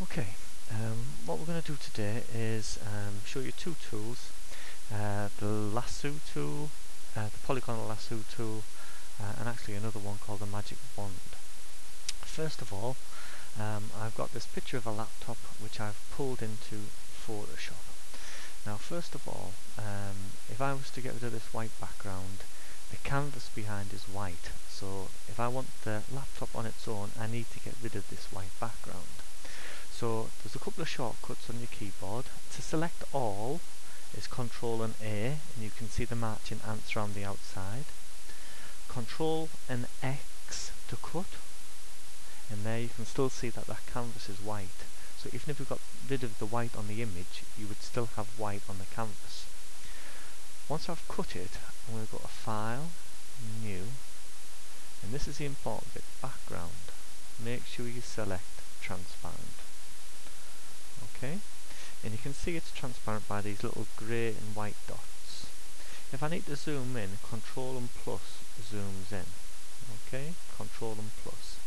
Okay, what we're going to do today is show you two tools, the lasso tool, the polygonal lasso tool, and actually another one called the magic wand. First of all, I've got this picture of a laptop which I've pulled into Photoshop. Now first of all, if I was to get rid of this white background, the canvas behind is white, so if I want the laptop on its own, I need to get rid of this white background. So there's a couple of shortcuts on your keyboard. To select all is Control and A, and you can see the marching ants around the outside. Control and X to cut, and there you can still see that that canvas is white. So even if we got rid of the white on the image, you would still have white on the canvas. Once I've cut it, I'm going to go to File, New, and this is the important bit, Background. Make sure you select Transparent. Okay, and you can see it's transparent by these little grey and white dots. If I need to zoom in, Control and plus zooms in. Okay, Control and plus.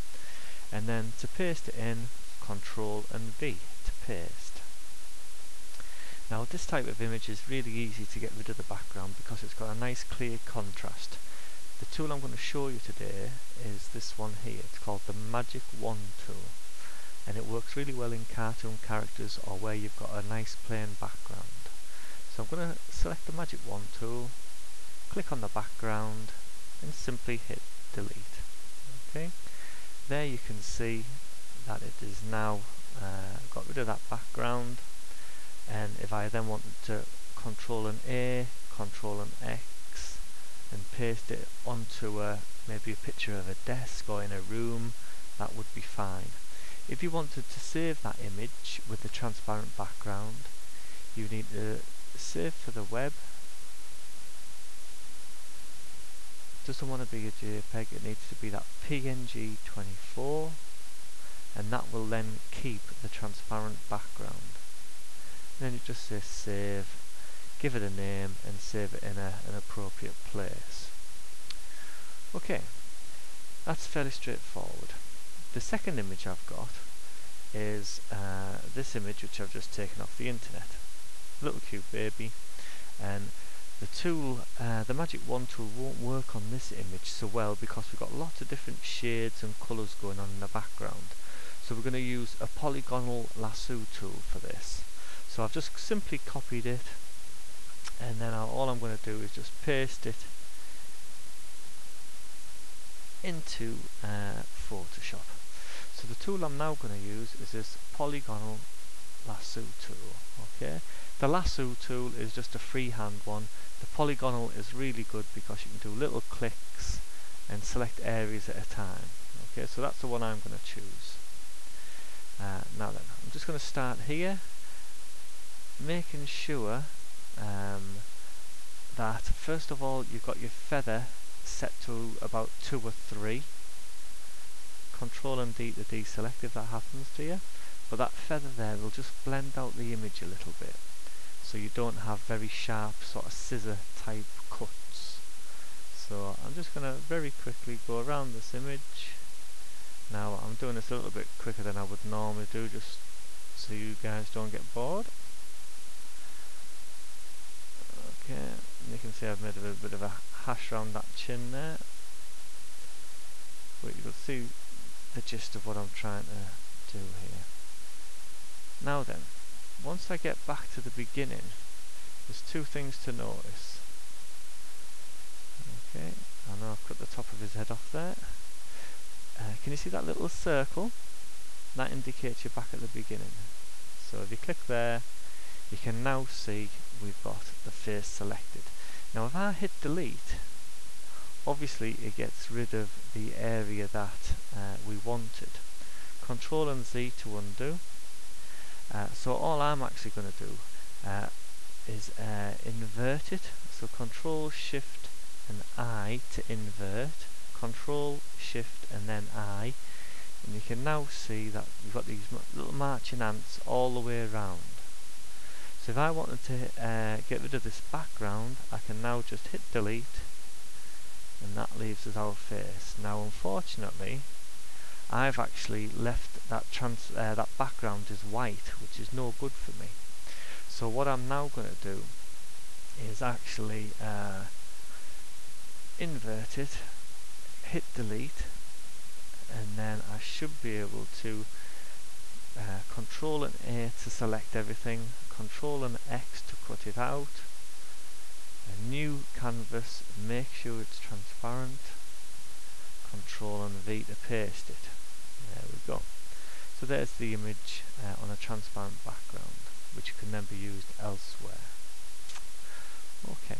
And then to paste it in, Control and V to paste. Now with this type of image is really easy to get rid of the background because it's got a nice clear contrast. The tool I'm going to show you today is this one here. It's called the Magic Wand tool, and it works really well in cartoon characters or where you've got a nice plain background. So I'm going to select the Magic Wand tool, click on the background and simply hit delete. Okay, there you can see that it is now got rid of that background, and if I then wanted to Control and A, Control and X and paste it onto maybe a picture of a desk or in a room, that would be fine. If you wanted to save that image with the transparent background, you need to save for the web. It doesn't want to be a JPEG, it needs to be that PNG 24, and that will then keep the transparent background. And then you just say save, give it a name and save it in an appropriate place. Okay, that's fairly straightforward. The second image I've got is this image which I've just taken off the internet. Little cute baby, and the tool, the Magic Wand tool won't work on this image so well because we've got lots of different shades and colours going on in the background. So we're going to use a Polygonal Lasso tool for this. So I've just simply copied it, and then all I'm going to do is just paste it into Photoshop. So the tool I'm now going to use is this Polygonal Lasso tool. Okay, the Lasso tool is just a freehand one. The Polygonal is really good because you can do little clicks and select areas at a time. Okay, so that's the one I'm going to choose. Now then, I'm just going to start here, making sure that first of all you've got your feather set to about 2 or 3. Control and D to deselect if that happens to you, but that feather there will just blend out the image a little bit so you don't have very sharp sort of scissor type cuts. So I'm just going to very quickly go around this image. Now I'm doing this a little bit quicker than I would normally do just so you guys don't get bored. Okay, and you can see I've made a bit of a hash around that chin there, but you'll see the gist of what I'm trying to do here. Now then, once I get back to the beginning, there's two things to notice. Okay, I know I've cut the top of his head off there. Can you see that little circle? That indicates you're back at the beginning. So if you click there, you can now see we've got the face selected. Now if I hit delete, obviously it gets rid of the area that we wanted. Control and Z to undo. So all I'm actually going to do is invert it. So Control Shift and I to invert. Control Shift and then I, and you can now see that we've got these little marching ants all the way around. So if I wanted to get rid of this background, I can now just hit delete, and that leaves us our face. Now unfortunately I've actually left that that background as white, which is no good for me. So what I'm now going to do is actually invert it, hit delete, and then I should be able to Control and A to select everything, Control and X to cut it out, a new canvas, make sure it's transparent, Control and V to paste it. There we go. So there's the image on a transparent background, which can then be used elsewhere. Okay.